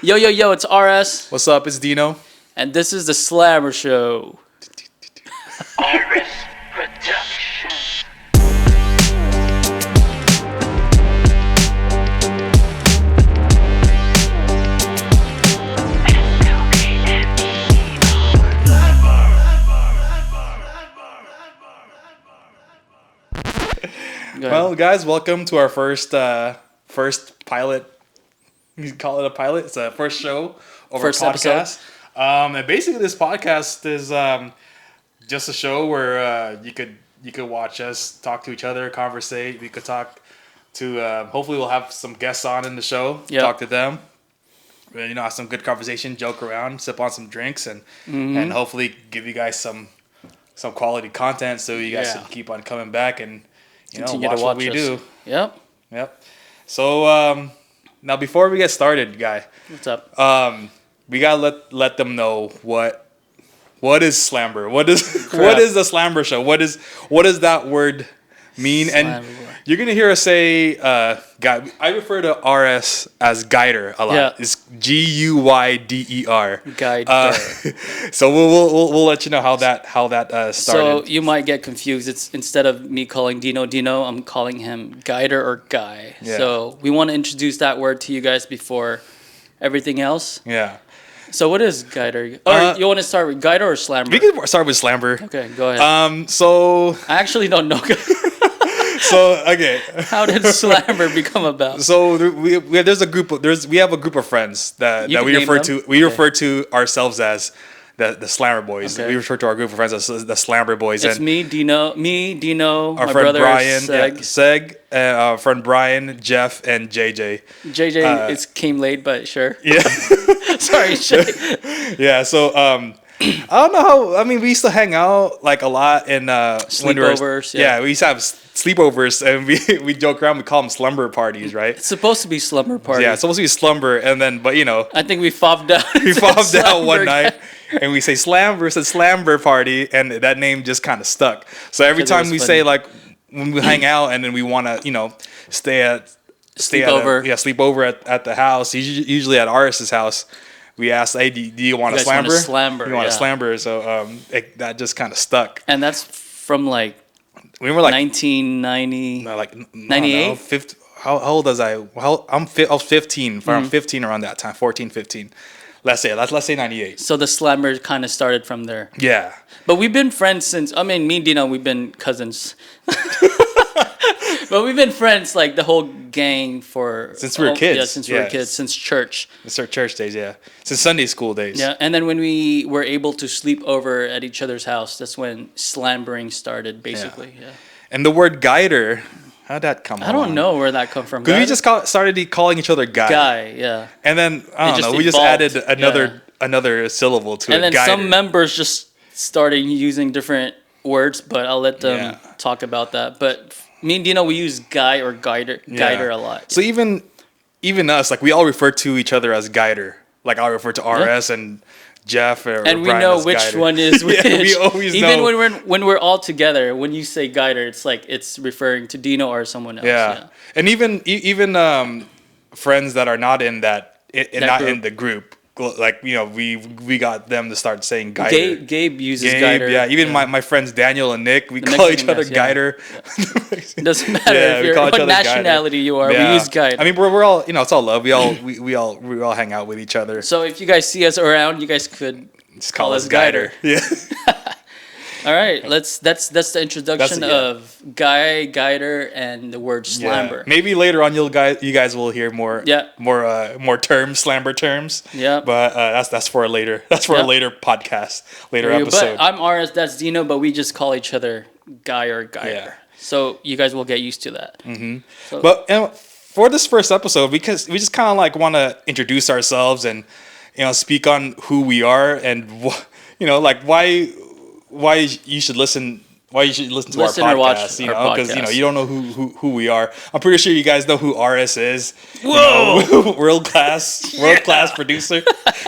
Yo, yo, yo, it's RS, What's up? It's Dino. and this is the Slamber Show. RS Production. Well, guys, welcome to our first pilot. You call it a pilot. It's a first show over First podcast. And basically, this podcast is just a show where you could watch us talk to each other, conversate. We could talk to. Hopefully, we'll have some guests on in the show. Yep. Talk to them. Have some good conversation, joke around, sip on some drinks, and hopefully give you guys some quality content so you guys can keep on coming back and Continue watch to what watch we us. do. Yep. So now before we get started, guy, What's up? we gotta let them know what is Slamber. What is Crap. what is the Slamber Show? What does that word mean? And Slamber. you're gonna hear us say guy. I refer to RS as Guider a lot. Yeah. It's Guyder. Guide. So we'll let you know how that So started. you might get confused. It's instead of me calling Dino, I'm calling him Guider or Guy. Yeah. So we want to introduce that word to you guys before everything else. Yeah. So what is Guider? Or you want to start with Guider or Slamber? We can start with Slamber. Okay, go ahead. So I actually don't know. okay. How did Slamber become about? So there's a group of we have a group of friends that You we can refer name to. them? We Okay. refer to ourselves as the Slammer Boys. Okay. We refer to our group of friends as the Slamber Boys. It's and me, Dino, our my friend brother Brian, Seg. our friend Brian, Jeff, and JJ. JJ it came late, but sure. Yeah, Sorry, Shay. yeah. So I don't know how. I mean, we used to hang out like a lot in when we were- Sleepovers, yeah. we used to have sleepovers, and we joke around. We call them slumber parties, right? It's supposed to be slumber party. Yeah, it's supposed to be slumber, and then I think we fobbed out. we fobbed out one Slumber night and we say slam versus Slamber party, and that name just kind of stuck. So every Because it time was we funny. say like when we hang out and then we want to stay sleep over at the house, usually at Aris's house. We asked, hey, do you want a You guys want a Slamber? Slamber, You want a yeah. Slamber? So that just kind of stuck. And that's from like We were like 1990. no, like 98? 50, how old was I? Well, I was 15. Mm-hmm. Around 15 around that time, 14, 15. Let's say 98. So the Slamber kind of started from there. Yeah. But we've been friends since, me and Dino, we've been cousins. But we've been friends, like the whole gang for... Since we were kids. Yeah, since we were Yeah. kids, since church. It's our church days, yeah. Since Sunday school days. Yeah, and then when we were able to sleep over at each other's house, that's when slambering started, basically. Yeah. And the word guider, how'd that come I don't know where that come from. Because we Guy? just started calling each other guy. Guy, yeah. And then, I don't just know, we just evolved, added another syllable to And it. then some guider. members just started using different words, but I'll let them Yeah. talk about that. But me and Dino, we use guy or guider a lot. So even us, like we all refer to each other as guider. Like I'll refer to RS and Jeff or And we Brian know as which guider. one is which. Yeah, we always Even know. when we're all together, when you say guider, it's like it's referring to Dino or someone else. Yeah. And even friends that are not in that not group. in the group, like we got them to start saying guider. Gabe uses Gabe, guider. yeah. Even my friends Daniel and Nick, we The call Mexican each other guys, yeah. guider. It doesn't matter Yeah, if we you're call each what other guider. nationality you are. Yeah. We use guider. I mean, we're all it's all love. We all hang out with each other. So if you guys see us around, you guys could Just call us guider. Yeah. All right, that's the introduction yeah. of guy, guider, and the word slamber. Yeah. Maybe later on you guys will hear more Yeah. more terms, Slamber terms. Yeah. But that's for a later Yeah. a later podcast, later But episode. I'm RS, that's Dino, but we just call each other guy or guider. Yeah. So you guys will get used to that. But for this first episode, because we just kind of like want to introduce ourselves and speak on who we are and like why you should listen to Listen our or watch podcast, our because podcast. you don't know who we are. I'm pretty sure you guys know who RS is. Whoa! World class producer,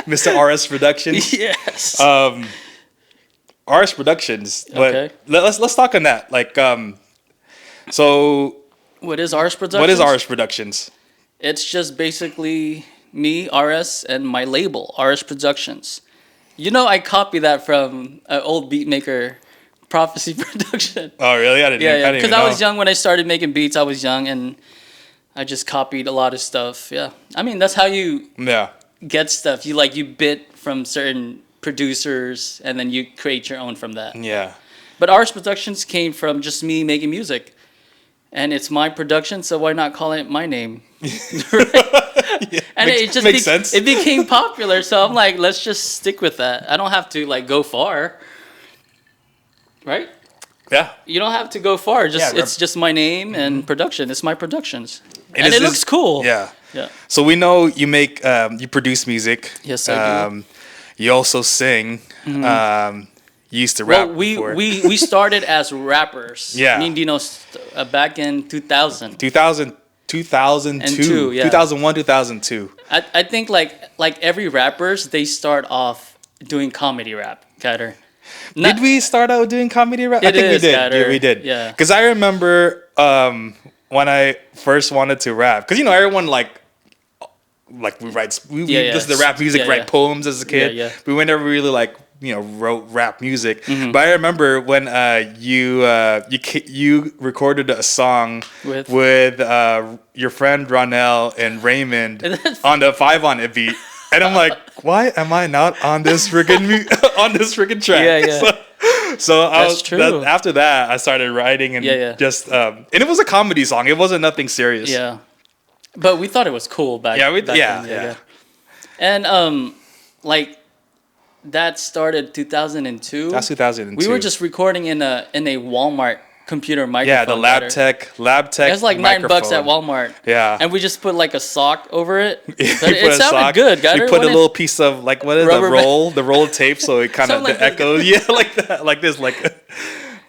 Mr. RS Productions. Yes. RS Productions. But Okay. let's talk on that. Like so what is RS Productions? what is RS Productions? It's just basically me, RS, and my label, RS Productions. You know, I copied that from an old beat maker, Prophecy Production. Oh, really? I didn't. Yeah, I yeah. didn't Because even I know. was young when I started making beats. I was young, and I just copied a lot of stuff. Yeah, I mean that's how you Yeah. get stuff. You bit from certain producers, and then you create your own from that. Yeah. But RS Productions came from just me making music, and it's my production, so why not call it my name? And it just makes sense. It became popular, so I'm like, let's just stick with that. I don't have to like go far, right? Yeah. You don't have to go far. Just Yeah, it's just my name and production. It's my productions, and it's- it looks cool. Yeah. Yeah. So we know you make, you produce music. Yes, I do. You also sing. You used to rap Well, before. we started as rappers. Yeah. Me and Dino back in 2000. 2002, yeah. 2001, 2002. I think like every rappers, they start off doing comedy rap, Kader. Did we start out doing comedy rap? I It think we is, did. Kader. Yeah, we did. Yeah. Because I remember when I first wanted to rap, because everyone like we listen to rap music, Yeah, write yeah. poems as a kid. Yeah, yeah. We never really like wrote rap music. Mm-hmm. But I remember when you recorded a song With? your friend Ronell and Raymond That's- on the 5 on it beat. And I'm like, why am I not on this freaking on this freaking track? Yeah, yeah. So I That's was, true. after that, I started writing and Yeah, yeah. just and it was a comedy song. It wasn't nothing serious. Yeah. But we thought it was cool back. Yeah, back then, yeah. And like that started 2002. That's 2002. We were just recording in a Walmart computer microphone. yeah, the lab tech. It's like $9 at microphone. Walmart. Yeah. And we just put like a sock over it. But We it put a sounded sock. good. Got We it? put a When it- little piece of like what is Rubber the roll of tape, so it kind of Something like that. echoes. Yeah, like that, like this, like.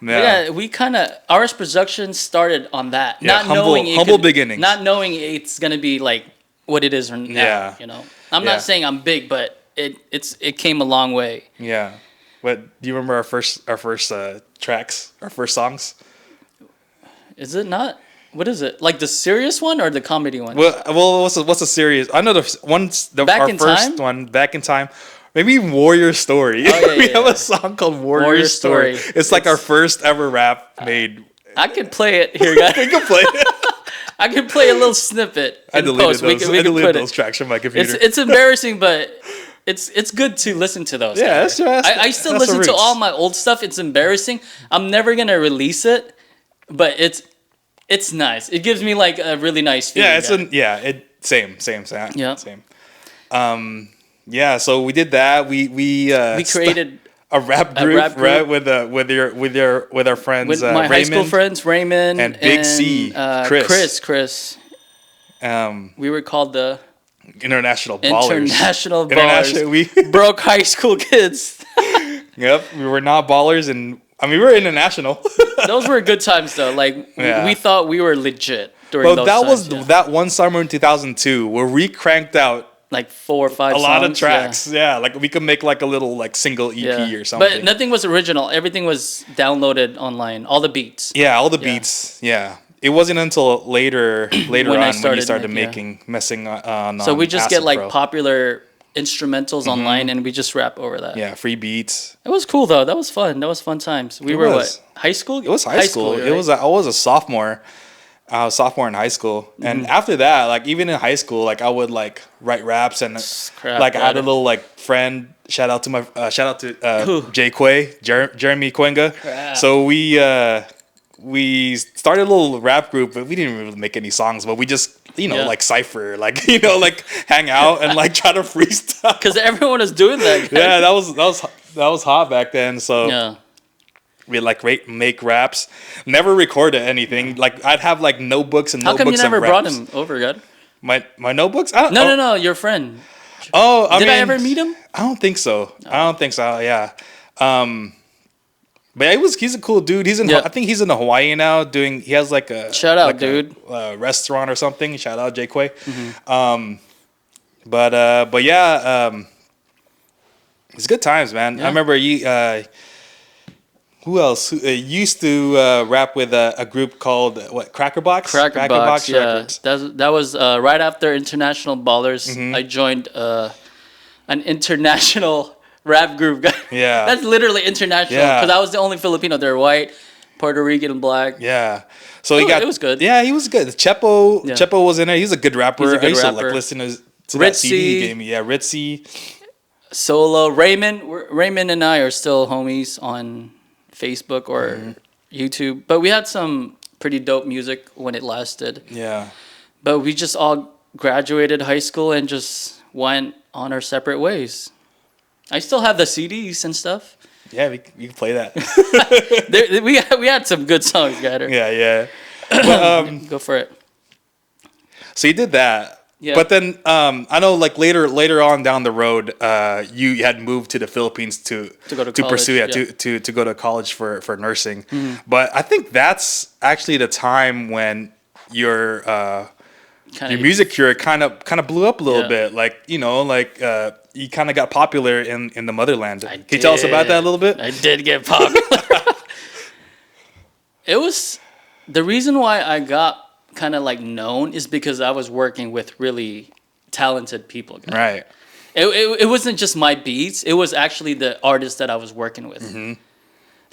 Yeah, we kind of RS Productions started on that, Yeah, not knowing it humble could- beginnings. not knowing it's gonna be like what it is now. Yeah. I'm Yeah. not saying I'm big, but it came a long way. Yeah, but do you remember our first tracks, our first songs? Is it not? What is it? Like the serious one or the comedy one? Well, what's a serious? I know Back our in first Time? one, Back in Time. Maybe Warrior Story. yeah, We yeah, have yeah. a song called Warrior, Warrior Story. Story. It's like our It's- first ever rap made. I could play it here, guys. We can play it. I could play a little snippet. I in deleted post. those. We I can deleted put those it. tracks from my computer. It's embarrassing, but it's good to listen to those. Yeah, guys. that's- I still that's the listen to roots. all my old stuff. It's embarrassing. I'm never gonna release it, but it's nice. It gives me like a really nice feeling. yeah, same. Yeah. Same. Yeah, so we did that. We created a rap group, rap group. right? With our friends with my Raymond, high school friends Raymond and Big C, Chris. Chris. um, We were called the international ballers. International International- Ballers. we- Broke high school kids. Yep, we were not ballers, and I mean we were international. Those were good times though. Like Yeah. we thought we were legit during But those that times. was yeah. that one summer in 2002 where we cranked out Like 4 or 5 a lot of songs, tracks. Yeah. like we could make like a little like single EP yeah. or something. But nothing was original. Everything was downloaded online. All the beats. Yeah, all the beats. Yeah. It wasn't until later When I on when you started started making, messing on. So we just Acid get like Pro. popular instrumentals online and we just rap over that. Yeah, free beats. It was cool though. That was fun. That was fun times. We It were was. what? High school? It was high school. right? It was. I was a sophomore. I was sophomore in high school, and after that, like even in high school, like I would like write raps and Crap, like I had a brother. little like friend. Shout out to Who? Jay Quay, Jeremy Quenga. Crap. So we started a little rap group, but we didn't really make any songs. But we just Yeah. like cipher, like like hang out and like try to freestyle. Because everyone was doing that. Yeah, that was hot back then. So. Yeah. We like make raps, never recorded anything. Like I'd have like notebooks and How notebooks come you never of brought raps. him over, God? My notebooks? I don't, No, your friend. Oh, Did I mean, ever meet him? I don't think so. I don't think so. Yeah. But yeah, he's a cool dude. He's in. Yeah. I think he's in Hawaii now. He has like a Shout out, like dude. a restaurant or something. Shout out, Jay Quay. Mm-hmm. But yeah, it's good times, man. Yeah. I remember Who else? Who used to rap with a group called what? Crackerbox. Crackerbox, yeah. Records. That was right after International Ballers. Mm-hmm. I joined an international rap group. Yeah. That's literally international Yeah. because I was the only Filipino. They're white, Puerto Rican, and black. Yeah. So It was good. Yeah, he was good. Yeah. Chepo was in there. He's a good rapper. He's a good I used to rapper. like listen to that CD he Ritzy. gave me. Yeah, Ritzy. Solo Raymond and I are still homies on Facebook or Mm-hmm. YouTube, but we had some pretty dope music when it lasted. Yeah. But we just all graduated high school and just went on our separate ways. I still have the CDs and stuff. Yeah, we can play that. We had some good songs, Gator. Yeah, yeah. But, Go for it. so you did that. Yeah. But then I know like later on down the road, you had moved to the Philippines to go to pursue college, to go to college for nursing. Mm-hmm. But I think that's actually the time when your music career kind of blew up a little Yeah. bit. Like you kind of got popular in the motherland. Can you tell us about that a little bit? I did get popular. It was the reason why I got kind of like known is because I was working with really talented people. Guys. Right. It wasn't just my beats. It was actually the artists that I was working with.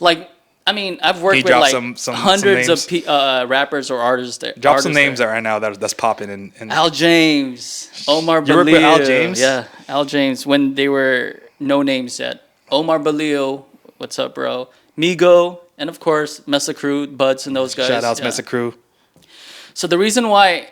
Like, I mean, I've worked you with drop like some hundreds names? of rappers or artists there. Drop some artists names there. out right now that's popping in Al James, Omar You work with Al Balillo. James? Yeah, Al James when they were no names yet. Omar Balillo, what's up, bro? Migo, and of course Mesa Crew, Buds, and those guys. Shout outs yeah. Mesa Crew. So the reason why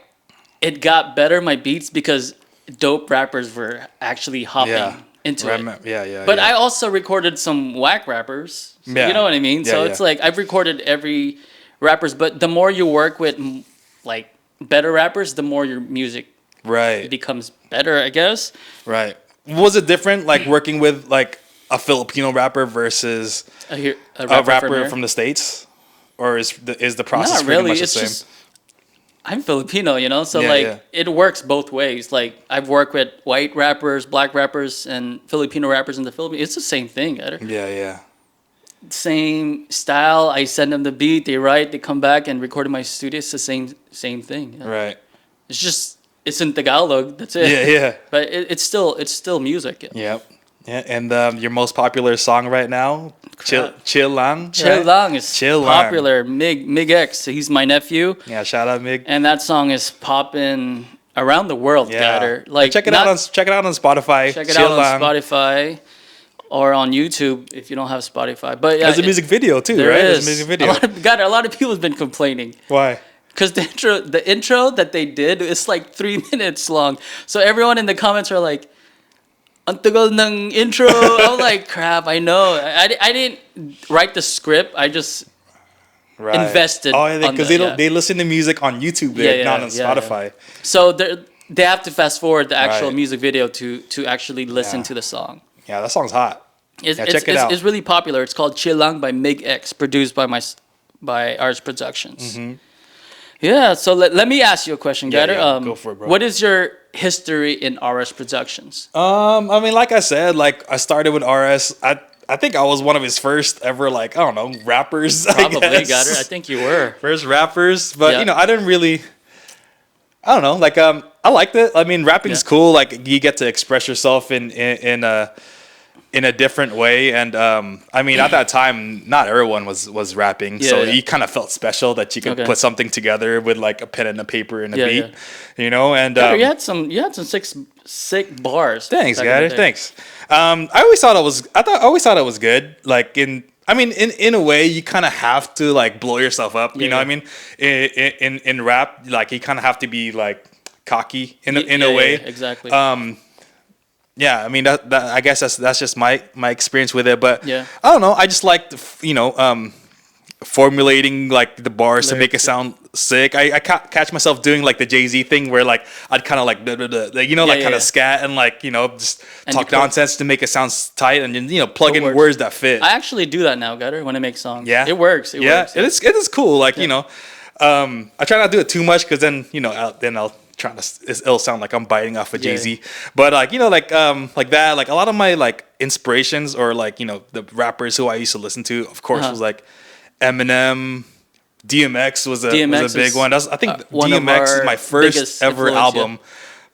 it got better, my beats, because dope rappers were actually hopping into it. Yeah. But yeah. I also recorded some whack rappers. So Yeah. You know what I mean? Yeah, So yeah. it's like I've recorded every rappers, but the more you work with like better rappers, the more your music Right. becomes better, I guess. Right. Was it different, like working with like a Filipino rapper versus A a rapper, rapper here. from the States, or is the process Not pretty really. much the It's same? just I'm Filipino, you know, so Yeah, like yeah. it works both ways. Like I've worked with white rappers, black rappers, and Filipino rappers in the Philippines. It's the same thing. Yeah. Same style. I send them the beat, they write, they come back and record in my studio. It's the same thing. Yeah. Right. It's just it's in Tagalog. That's it. Yeah. But it's still music. Yeah. Yep. Yeah. And your most popular song right now, Chill Lang. Chill right? Lang is Chill Lang. popular. Mig X, he's my nephew, Yeah. Shout out Mig. and that song is popping around the world. Yeah. Gatter. Like check it out on Spotify. check it Chill out on Lang. Spotify or on YouTube if you don't have Spotify. But yeah, There's a music video too, there right? is. There's a music video. A lot of people have been complaining. Why? Because the intro that they did is like 3 minutes long. So everyone in the comments are like, "Ang tagal ng intro." I'm like, crap, I know. I didn't write the script. I just Right. invested Oh, yeah, on because the- they don't. yeah. They listen to music on YouTube. There, Yeah, not on yeah, Spotify. so they have to fast forward the actual Right. music video to actually listen Yeah. to the song. Yeah, that song's hot. Check it out. It's really popular. It's called Chill Lang by Mig X, produced by Ars Productions. Yeah, so let me ask you a question, Mm-hmm. Yeah, Gatter. yeah, go for it, bro. What is your history in RS Productions? I mean, like I said, like I started with RS. I think I was one of his first ever, like, I don't know, rappers. Probably, I guess. Gatter. I think you were. First rappers, but Yeah. I didn't really. I don't know, like I liked it. I mean, rapping's Yeah. cool. Like you get to express yourself in a different way, and I mean, at that time, not everyone was rapping, so Yeah. you kind of felt special that you could Okay. put something together with like a pen and a paper and a Yeah, beat, yeah. And Gatter, you had some sick bars. thanks, back in guys. the day. Thanks. I always thought it was good. Like in a way, you kind of have to like blow yourself up. You know what I mean? In rap, like you kind of have to be like cocky in a way. Yeah, exactly. Yeah, I mean that I guess that's just my experience with it. But Yeah. I don't know. I just like formulating like the bars to make it Lyrics, sound sick. I catch myself doing like the Jay-Z thing where like I'd kind of like like kind yeah. of scat and like just And talk you put- nonsense to make it sound tight and plug It in works. words that fit. I actually do that now, Gatter, when I make songs. Yeah, It works. It yeah, works. it is cool. Like I try not to do it too much because then I'll trying to. It'll sound like I'm biting off of Yeah. Jay-Z, but like like that. Like a lot of my like inspirations or like the rappers who I used to listen to, of course, was like Eminem. DMX was a DMX big is, one. I think one of DMX is our my first biggest ever influence, album.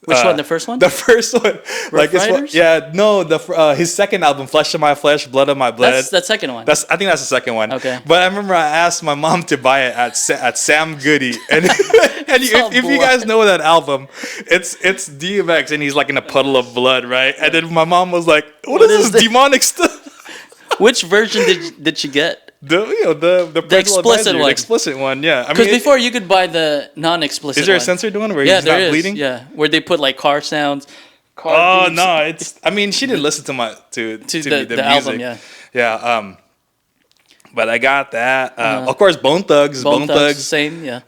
Which one? The first one? The first one. Like it's Riders? his second album, Flesh of My Flesh, Blood of My Blood. That's the second one. I think that's the second one. Okay. But I remember I asked my mom to buy it at Sam Goody, and all if you guys know that album, it's DMX and he's like in a puddle of blood, right? And then my mom was like, "What is this demonic stuff?" Which version did you get? The explicit one. the explicit one, yeah. I Because mean, before you could buy the non-explicit. is there a one. censored one where Yeah, he's there not is. bleeding? Yeah, where they put like car sounds. Car Oh beeps no, it's. I mean, she didn't listen to the the music. album. Yeah. Yeah. But I got that. Of course, Bone Thugs. Bone Thugs, same. Yeah.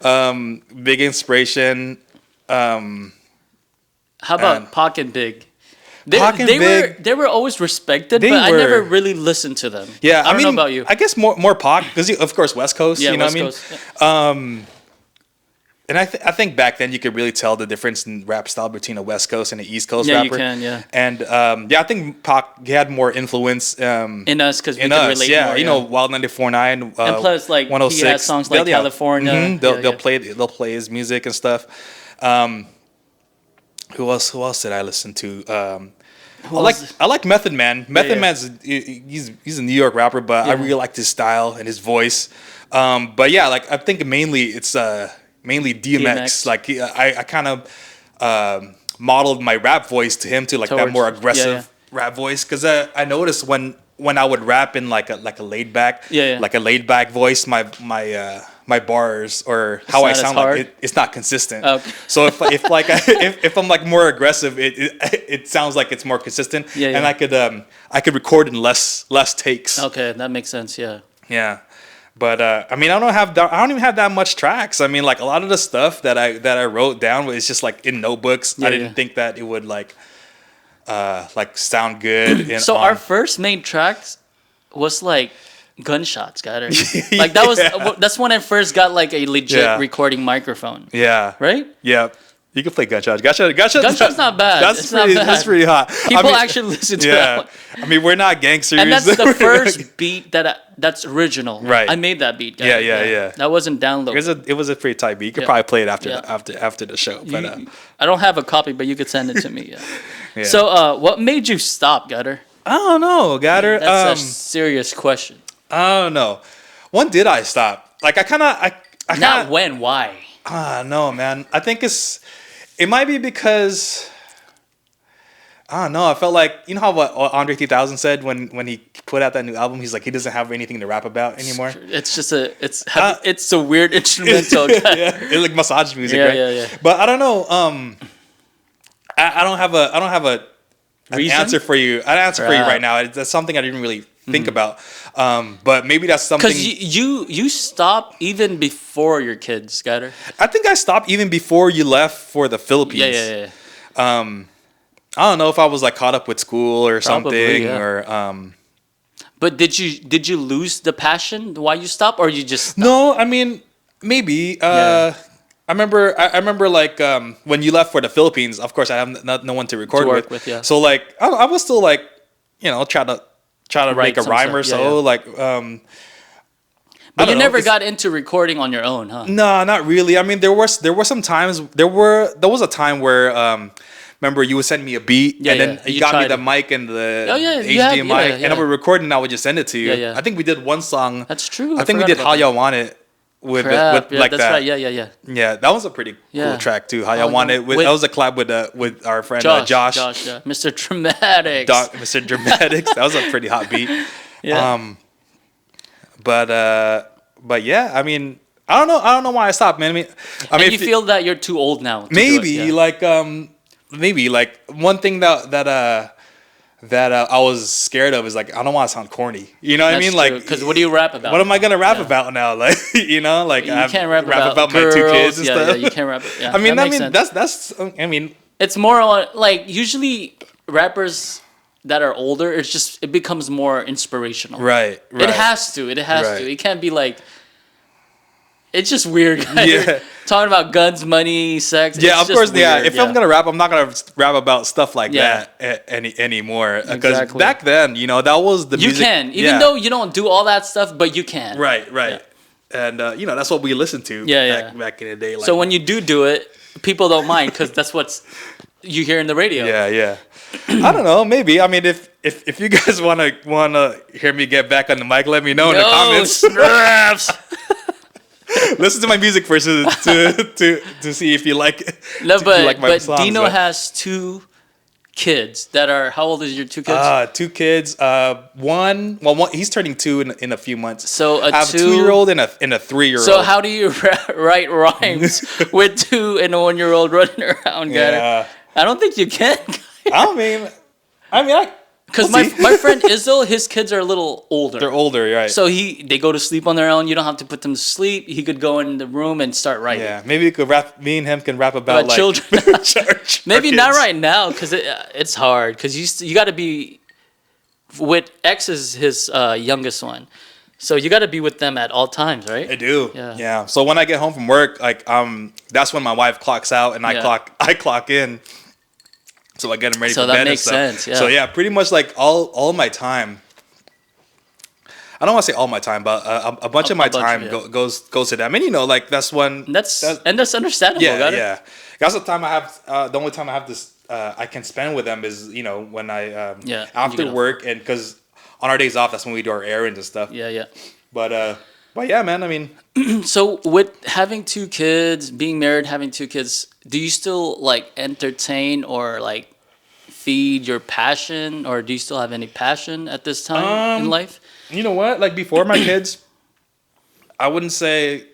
Big inspiration. How about and- Pac and Big? Pac and Big- They were always respected, They but I were. never really listened to them. Yeah, I don't know about you. I guess more Pac because of course West Coast. Yeah, you know West what I mean? Coast. Yeah. And I think back then you could really tell the difference in rap style between a West Coast and an East Coast Yeah, rapper. you can. Yeah. And I think Pac he had more influence In us, because we in can us. relate Yeah, more. you know, Wild 94.9. And plus, like, he 106. has songs like California. Mhm. Yeah, They'll play his music and stuff. Who else did I listen to? I like Method Man. Method yeah. Man's he's a New York rapper, but I Yeah. really liked his style and his voice. But yeah, like I think mainly it's mainly DMX. DMX. Like I kind of modeled my rap voice to him too, like that Towards- more aggressive yeah, rap voice. Because I noticed when I would rap in like a laid back, Yeah. like a laid back voice, my bars or how I not as sound hard? like it's not consistent. Okay. So if I'm like more aggressive, it sounds like it's more consistent. Yeah, And yeah. I could record in less takes. Okay, that makes sense. Yeah. Yeah. But I mean, I don't even have that much tracks. I mean, like a lot of the stuff that I wrote down was just like in notebooks. Yeah, I didn't yeah. think that it would like sound good. So our first main tracks was like gunshots, got her. Like that's when I first got like a legit Yeah. recording microphone, yeah. right? Yeah. You can play Gunshots. Gunshots not bad. That's It's not pretty. bad. That's pretty hot. People actually listen to that one. I mean, we're not gangsters. And that's the first beat that's original. Right. I made that beat. Guys. Yeah. That wasn't downloaded. It was a pretty tight beat. You could Yeah. probably play it after Yeah. after the show. But I don't have a copy, but you could send it to me. Yeah. yeah. So, what made you stop, Gutter? I don't know, Gatter. That's a serious question. I don't know. When did I stop? Like I kind of Not when, why? no, man. I think it might be because I don't know. I felt like you know how what Andre 3000 said when he put out that new album. He's like he doesn't have anything to rap about anymore. It's just it's a weird instrumental. Yeah, it's like massage music, right? Yeah. But I don't know. I don't have an Reason? answer for you. An answer for you right now. That's something I didn't really think about. But maybe that's something. Because you stop even before your kids, Scatter. I think I stopped even before you left for the Philippines. Yeah. I don't know if I was like caught up with school or Probably, something yeah. or. But did you lose the passion why you stopped, or you just stopped? No, I mean maybe. Yeah. I remember like when you left for the Philippines. Of course, I have no one to record To work with, yeah. So like I was still like try to Write make a some rhyme or stuff, so yeah. like. But you don't know, never it's- got into recording on your own, huh? No, not really. I mean, there were some times. There was a time where remember you would send me a beat Yeah, and then yeah. you You got me tried the it. mic and the Oh, yeah, HDMI you had- yeah, and I yeah. would record and I would just send it to you. Yeah, yeah. I think we did one song. That's true. I think we forgot did about How that. Y'all Want It with Crap, yeah, like that's that. right. Yeah. Yeah, that was a pretty Yeah. cool track too. How How Y'all Want Y'all- It. That was a collab with our friend Josh. Yeah. Mr. Dramatics. Mr. Dramatics. That was a pretty hot beat. Yeah. But yeah, I mean, I don't know why I stopped, man. I mean, And if you feel that you're too old now. To maybe do it, yeah. maybe like one thing that I was scared of is like I don't want to sound corny. You know what I mean? Like, because what do you rap about? what am I gonna rap Yeah. about now? Like, like You I can't rap about my girls. 2 kids and yeah, stuff. Yeah, you can't rap. Yeah, I mean, that makes sense. that's. I mean, It's more on like usually rappers that are older. It becomes more inspirational. right. It has to. Right. It can't be like It's just weird. Yeah. Talking about guns, money, sex. Yeah, it's of just course. Yeah, weird, if I'm gonna rap, I'm not gonna rap about stuff like Yeah. that anymore. Because Exactly. back then, that was the You music. can, even yeah. though you don't do all that stuff, but you can. Right. And that's what we listened to. Yeah, back in the day. Like, So when you do it, people don't mind because that's what's you hear in the radio. Yeah. I don't know. Maybe. I mean, if you guys wanna hear me get back on the mic, let me know in the comments. Snaps. Listen to my music first to see if you like. No, if you like my but songs, Dino has 2 kids that are. How old is your 2 kids? 2 kids. One he's turning 2 in a few months. So I have a 2-year-old and a 3-year-old. So how do you write rhymes with 2 and a 1-year-old running around? Yeah. I don't think you can. I mean, Because we'll my friend Izzo, his kids are a little older. they're older, right? So they go to sleep on their own. You don't have to put them to sleep. He could go in the room and start writing. yeah, maybe we could rap. Me and him can rap about like children. our Maybe not kids. right now because it's hard. Because you got to be with X is his youngest one, so you got to be with them at all times, right? I do. Yeah. Yeah. So when I get home from work, like that's when my wife clocks out and Yeah. I clock in. So I get them ready So for that bed makes and stuff. sense, yeah. So yeah, pretty much like all my time. I don't want to say all my time, but a bunch of my time goes to them. And like that's when That's understandable. yeah, got it? yeah. That's the time I have. The only time I have this I can spend with them is when I Yeah, you after get off. work, and because on our days off that's when we do our errands and stuff. Yeah. But yeah, man. I mean, So with having 2 kids, being married, having 2 kids, do you still like entertain or like feed your passion, or do you still have any passion at this time in life? you know what? Like before my kids, I wouldn't say.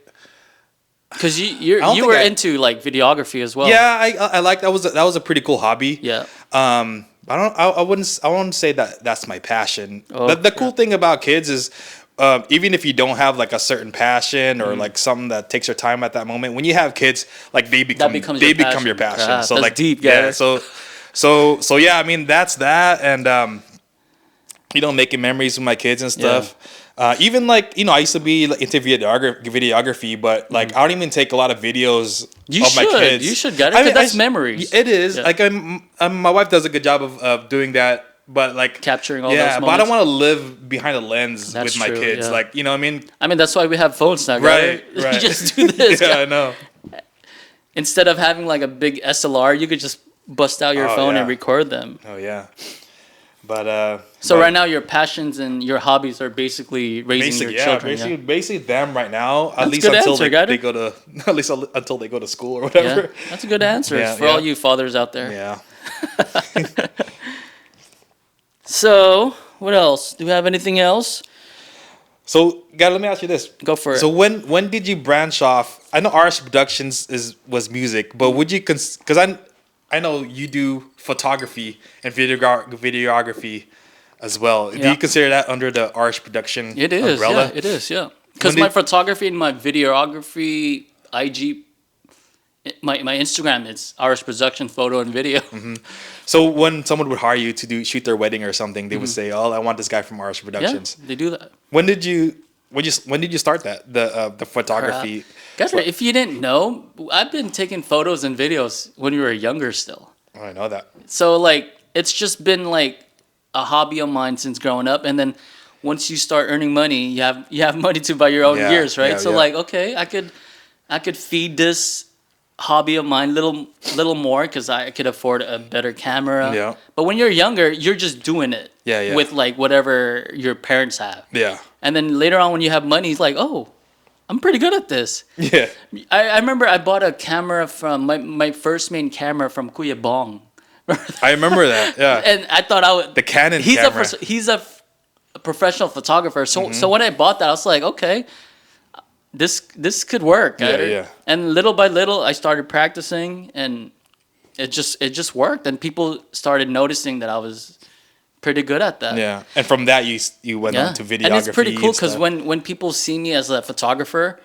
Because don't you think were I- into like videography as well. Yeah, I like that was a pretty cool hobby. Yeah. I wouldn't say that's my passion. Oh, The cool thing about kids is even if you don't have like a certain passion or like something that takes your time at that moment, when you have kids, like they become becomes your passion. Ah, So that's like deep, yeah, guys. so yeah, I mean that's that, and making memories with my kids and stuff. Even like I used to be like, into videography, but like I don't even take a lot of videos of my kids. You should get it. 'Cause that's memories. It is. Yeah. Like my wife does a good job of doing that, but like Capturing all those yeah, but I don't moments. want to live behind a lens That's with my true, kids. yeah. Like what I mean? I mean, that's why we have phones now, Right. guys. You just do this. yeah, guy. I know. Instead of having like a big SLR, you could just bust out your Oh, phone yeah. and record them. Oh yeah. But So but right now, your passions and your hobbies are basically raising your children. basically them right now. At That's a least good until answer, they Gator. go to until they go to school or Yeah, whatever. that's a good answer Yeah, for yeah. all you fathers out there. Yeah. So, what else? Do we have anything else? So, guy, let me ask you this. Go for it. So when did you branch off? I know RS Productions was music, but would you because I know you do photography and videography as well. Do Yeah. you consider that under the RS Production It is, umbrella? yeah, it is, yeah. Because When my did- photography and my videography, IG, my Instagram, it's RS Production Photo and Video. So when someone would hire you to shoot their wedding or something, they would say, "Oh, I want this guy from RS Yeah, Productions." they do that. When did you start that the photography? Guys, if you didn't know, I've been taking photos and videos when we were younger still. Oh, I know that. So like it's just been like a hobby of mine since growing up, and then once you start earning money, you have money to buy your own Yeah, gears, right? yeah, So yeah. like okay, I could feed this hobby of mine little more because I could afford a better camera. Yeah. But when you're younger, you're just doing it. Yeah, yeah. With like whatever your parents have. Yeah. And then later on when you have money, it's like, oh, I'm pretty good at this. Yeah. I remember I bought a camera from my first main camera from Kuya Bong. I remember that. Yeah. And I thought I would. The Canon he's camera. He's a professional photographer. So when I bought that, I was like, okay, this could work. Yeah, right? yeah. And little by little, I started practicing, and it just worked. And people started noticing that I was pretty good at that. Yeah. And from that you went on to videography. And it's pretty cool and because stuff. when people see me as a photographer,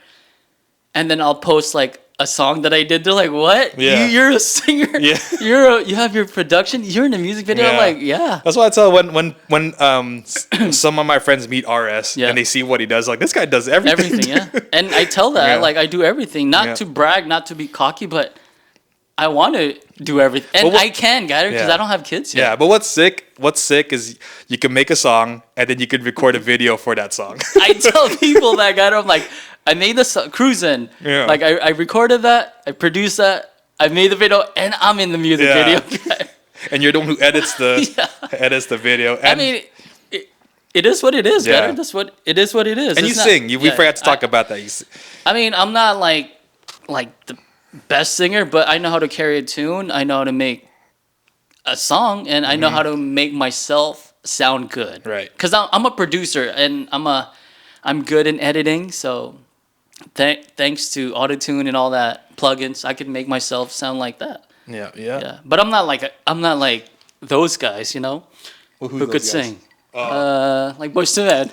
and then I'll post like a song that I did. They're like, "What? Yeah. You're a singer? Yeah. You have your production. You're in a music video." I'm Yeah. like, "Yeah." That's why I tell when some of my friends meet RS Yeah. and they see what he does, like this guy does everything. Everything, yeah. And I tell that, Yeah. like, I do everything. Not Yeah. to brag, not to be cocky, but I want to do everything. And But what- I can, guys, because Yeah. I don't have kids yet. Yeah, but what's sick is you can make a song and then you can record a video for that song. I tell people that, guy, I'm like, I made the cruising. Yeah. Like, I recorded that, I produced that, I made the video, and I'm in the music Yeah. video. And you're the one who edits the video. I And, mean, it is what it is, Yeah. guys. That's what it is. What it is. and you It's not- sing. We yeah, forgot to talk about that. I mean, I'm not like the best singer, but I know how to carry a tune. I know how to make a song, and I know how to make myself sound good. Right. Because I'm a producer, and I'm good in editing. So thanks to autotune and all that plugins, I can make myself sound like that. Yeah. Yeah. But I'm not like those guys, you know, Well, who could sing. Like Boyz II Men.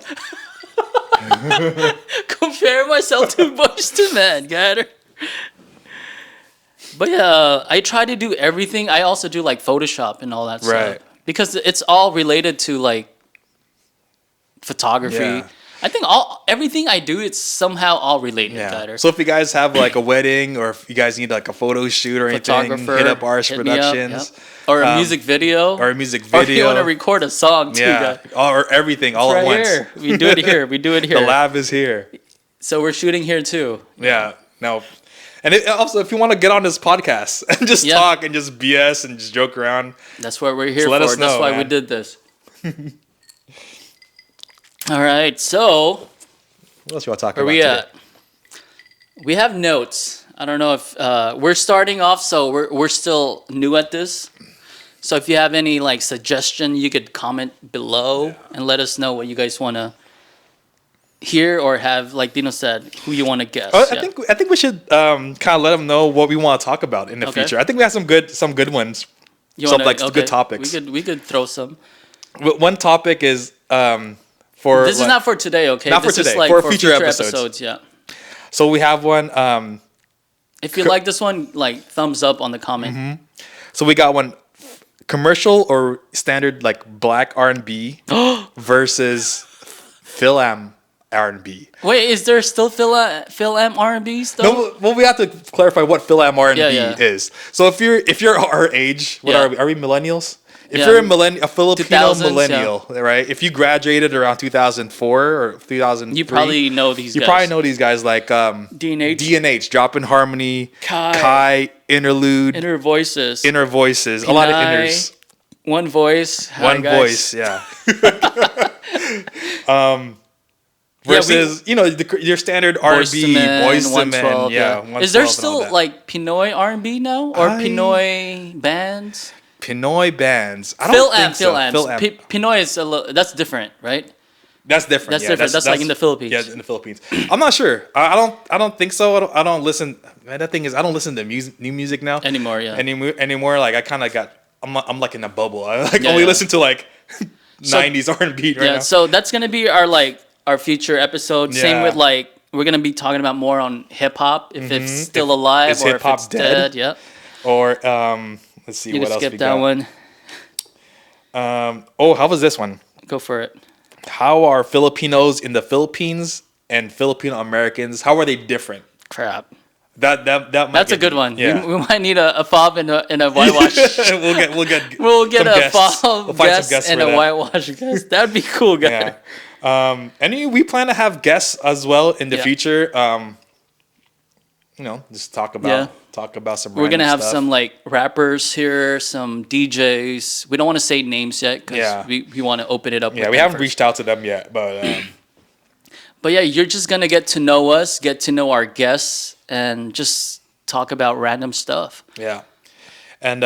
Compare myself to Boyz II Men, got her. But yeah, I try to do everything. I also do like Photoshop and all that Right. stuff because it's all related to like photography. Yeah. I think everything I do, it's somehow all related. Yeah. Got her. So if you guys have like a wedding or if you guys need like a photo shoot or anything, Photographer, hit up Ars hit me up, Productions. yep. Or a music video. Or a music Or if you video. want to record a song too, Yeah. guys. Or everything all Right at once. here. We do it here. We do it here. The lab is here. So we're shooting here too. Yeah. No. And also, if you want to get on this podcast and just Yeah. talk and just BS and just joke around, That's what we're here So let for. us That's know, why we man. did this. All right. So what else you want to talk where about we today? at? We have notes. I don't know if we're starting off, so we're still new at this. So if you have any like suggestion, you could comment below and let us know what you guys want to hear or have, like Dino said, who you want to guess. Oh, Yeah. I think we should kind of let them know what we want to talk about in the Okay. future. I think we have some good ones. You some wanna- like good topics. We could throw some. One topic is for This is like- not for today, okay? Not for This is today, like for future episodes. Yeah. So we have one. If you like this one, like thumbs up on the comment. So we got one commercial or standard like black R&B versus Phil Am R&B. Wait, is there still Phil M R&B stuff? No, well, we have to clarify what Phil Am R&B Yeah. is. So if you're our age, what Yeah. are we? Are we millennials? If Yeah. you're a Filipino 2000s, millennial, right? If you graduated around 2004 or 2003, You probably know these you guys. probably know these guys like D&H. D&H, Drop in Harmony, Kai. Interlude, Inner Voices. Inner Voices, a lot of Pinay. inners. One voice. Hi, One guys. voice, yeah. Yeah, Versus, your standard R&B, Boyz II Men, 112, yeah. Is there 112 and all still that. like Pinoy R&B now or Pinoy bands? Pinoy bands? I Phil don't M. think so. Phil M. Pinoy is that's different, right? That's different. That's yeah, different. That's like in the Philippines. Yeah, in the Philippines. I'm not sure. I don't think so. I don't listen. Man, that thing is, I don't listen to new music now Anymore, yeah. Anymore. Like I kind of got. I'm like in a bubble. I Yeah, only yeah. listen to like So- 90s R&B right Yeah, now. so that's gonna be our future episode. Same Yeah. with like we're gonna be talking about more on hip hop if it's still alive is or if hip-hop it's dead? dead. Yeah, Or let's see you what can else skip we that got. one. How was this one? Go for it. How are Filipinos in the Philippines and Filipino Americans? How are they different? Crap. That might That's a get good deep. one. Yeah. We might need a fob and a whitewash. we'll get We'll get some a guests. fob We'll find some guest guests and for a that. whitewash guest. That'd be cool, guys. Yeah. And we plan to have guests as well in the Yeah. future. Just talk about some. We're gonna random have stuff. some like rappers here, some DJs. We don't want to say names yet because Yeah. we want to open it up. Yeah, with we them haven't first. reached out to them yet, but But yeah, you're just gonna get to know us, get to know our guests, and just talk about random stuff. yeah. And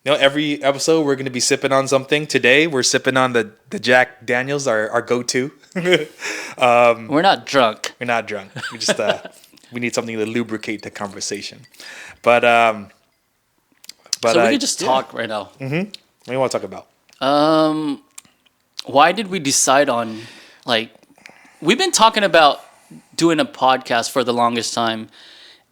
every episode we're gonna be sipping on something. Today we're sipping on the Jack Daniels, our go-to. We're not drunk. We're not drunk. We just we need something to lubricate the conversation. But So we could just yeah. talk right now. What do you want to talk about? Why did we decide on like we've been talking about doing a podcast for the longest time,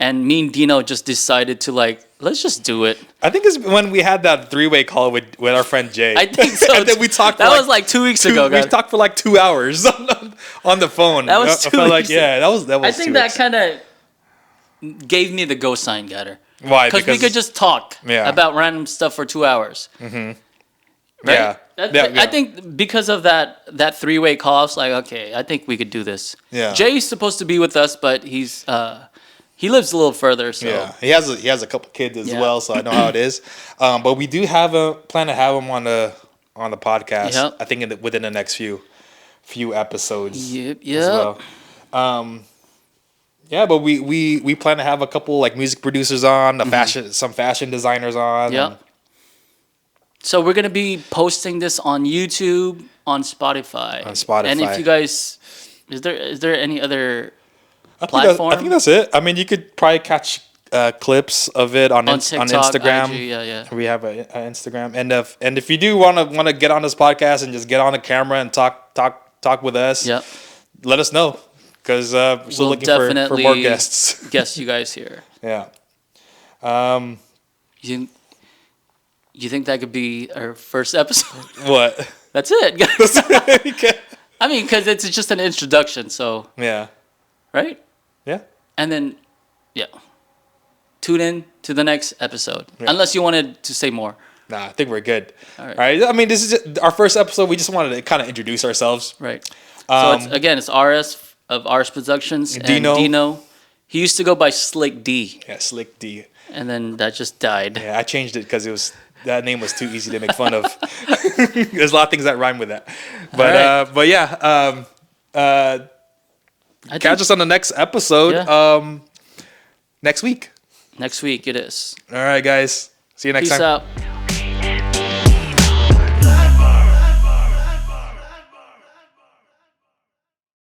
and me and Dino just decided to like, let's just do it. I think it's when we had that 3-way call with our friend Jay. I think so. And then we talked. That was like 2 weeks ago, We guys. talked for like 2 hours on the phone. That was I 2 felt like weeks. that was. I think 2 that weeks. kind of gave me the go sign, Gatter. Why? Because we could just talk about random stuff for 2 hours. Mm-hmm. Right? Yeah. I think because of that 3-way call, I was like, okay, I think we could do this. Yeah. Jay's supposed to be with us, but he lives a little further, so Yeah, he has a couple kids as well, so I know how it is. But we do have a plan to have him on the podcast. Yep. I think within the next few episodes. Yep. As well. Yeah, but we plan to have a couple like music producers on, some fashion designers on. Yep. So we're gonna be posting this on YouTube, on Spotify. And if you guys, is there any other platform? I think that's it. I mean, you could probably catch clips of it on TikTok, Instagram. IG, yeah. We have an Instagram, and if you do want to get on this podcast and just get on the camera and talk with us, Yep. let us know because we're still We'll looking for definitely more guests. guest you guys here. Yeah. You think that could be our first episode? What? That's it, guys. Okay. I mean, because it's just an introduction, so Yeah. right. Yeah. And then, tune in to the next episode. Unless you wanted to say more. Nah, I think we're good. All right. All right. I mean, this is our first episode. We just wanted to kind of introduce ourselves. Right. So it's RS of RS Productions and Dino. He used to go by Slick D. Yeah, Slick D. And then that just died. Yeah, I changed it because that name was too easy to make fun of. There's a lot of things that rhyme with that. But yeah. Catch us on the next episode. Yeah. Next week. Next week it is. All right, guys. See you next time. Peace out.